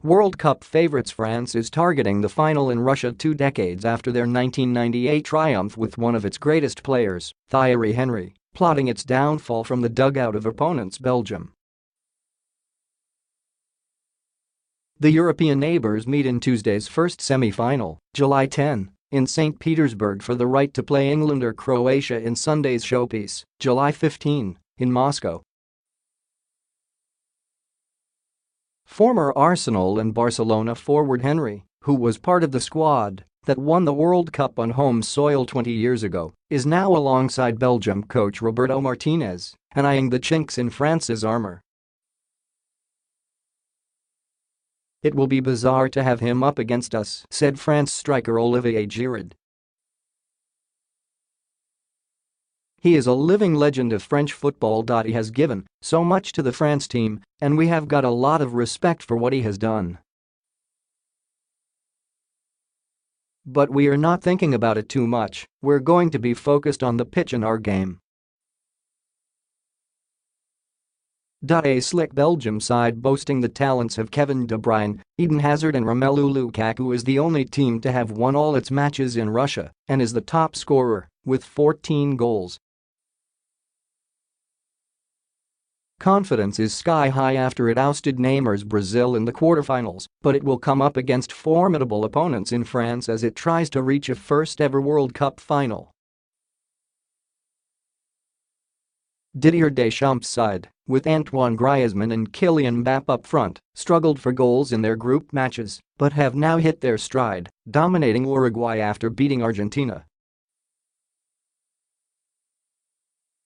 World Cup favourites France is targeting the final in Russia 2 decades after their 1998 triumph with one of its greatest players, Thierry Henry, plotting its downfall from the dugout of opponents Belgium. The European neighbours meet in Tuesday's first semi-final, July 10, in Saint Petersburg for the right to play England or Croatia in Sunday's showpiece, July 15, in Moscow. Former Arsenal and Barcelona forward Henry, who was part of the squad that won the World Cup on home soil 20 years ago, is now alongside Belgium coach Roberto Martinez and eyeing the chinks in France's armour. "It will be bizarre to have him up against us," said France striker Olivier Giroud. "He is a living legend of French football. He has given so much to the France team, and we have got a lot of respect for what he has done. But we are not thinking about it too much, we're going to be focused on the pitch and our game." A slick Belgium side boasting the talents of Kevin De Bruyne, Eden Hazard and Romelu Lukaku is the only team to have won all its matches in Russia and is the top scorer, with 14 goals. Confidence is sky-high after it ousted Neymar's Brazil in the quarterfinals, but it will come up against formidable opponents in France as it tries to reach a first-ever World Cup final. Didier Deschamps' side, with Antoine Griezmann and Kylian Mbappé up front, struggled for goals in their group matches but have now hit their stride, dominating Uruguay after beating Argentina.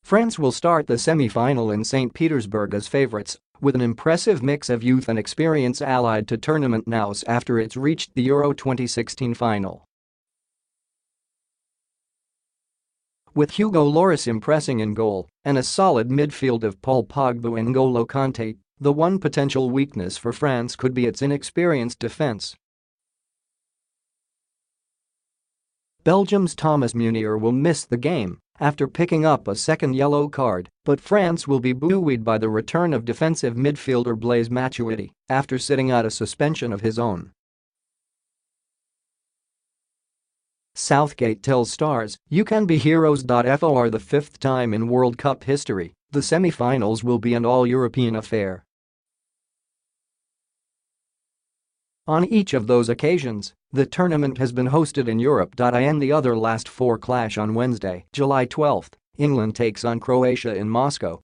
France will start the semi-final in St. Petersburg as favourites, with an impressive mix of youth and experience allied to tournament nous after it's reached the Euro 2016 final. With Hugo Lloris impressing in goal and a solid midfield of Paul Pogba and N'Golo Kanté, the one potential weakness for France could be its inexperienced defence. Belgium's Thomas Meunier will miss the game after picking up a second yellow card, but France will be buoyed by the return of defensive midfielder Blaise Matuidi after sitting out a suspension of his own. Southgate tells Stars, "You can be heroes." For the fifth time in World Cup history, the semi-finals will be an all-European affair. On each of those occasions, the tournament has been hosted in Europe. In the other last four clash on Wednesday, July 12, England takes on Croatia in Moscow.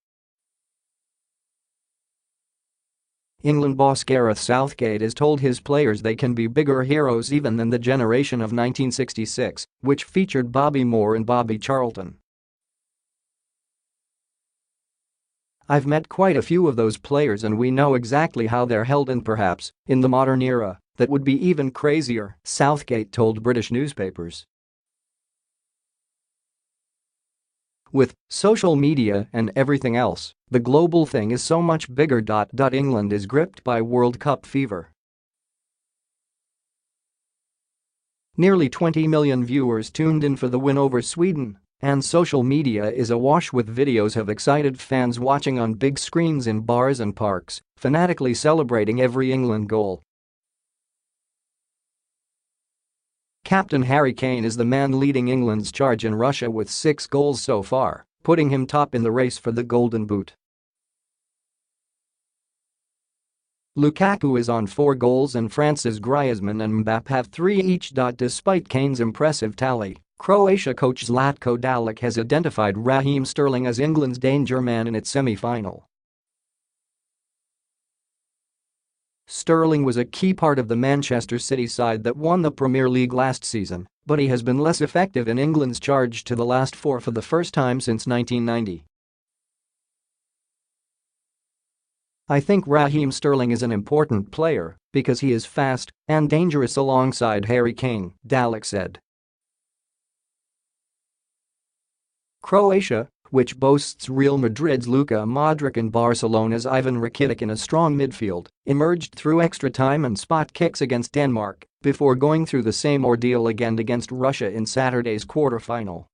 England boss Gareth Southgate has told his players they can be bigger heroes even than the generation of 1966, which featured Bobby Moore and Bobby Charlton. "I've met quite a few of those players and we know exactly how they're held, and perhaps, in the modern era, that would be even crazier," Southgate told British newspapers. "With social media and everything else, the global thing is so much bigger. England is gripped by World Cup fever. Nearly 20 million viewers tuned in for the win over Sweden, and social media is awash with videos of excited fans watching on big screens in bars and parks, fanatically celebrating every England goal." Captain Harry Kane is the man leading England's charge in Russia with 6 goals so far, putting him top in the race for the Golden Boot. Lukaku is on 4 goals and France's Griezmann and Mbappé have 3 each. Despite Kane's impressive tally, Croatia coach Zlatko Dalic has identified Raheem Sterling as England's danger man in its semi-final. Sterling was a key part of the Manchester City side that won the Premier League last season, but he has been less effective in England's charge to the last 4 for the first time since 1990. "I think Raheem Sterling is an important player because he is fast and dangerous alongside Harry Kane," Dalic said. Croatia, which boasts Real Madrid's Luka Modric and Barcelona's Ivan Rakitic in a strong midfield, emerged through extra time and spot kicks against Denmark before going through the same ordeal again against Russia in Saturday's quarter-final.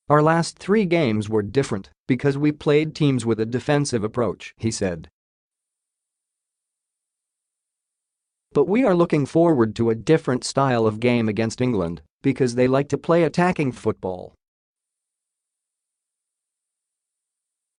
"Our last 3 games were different because we played teams with a defensive approach," he said. But we are looking forward to a different style of game against England because they like to play attacking football.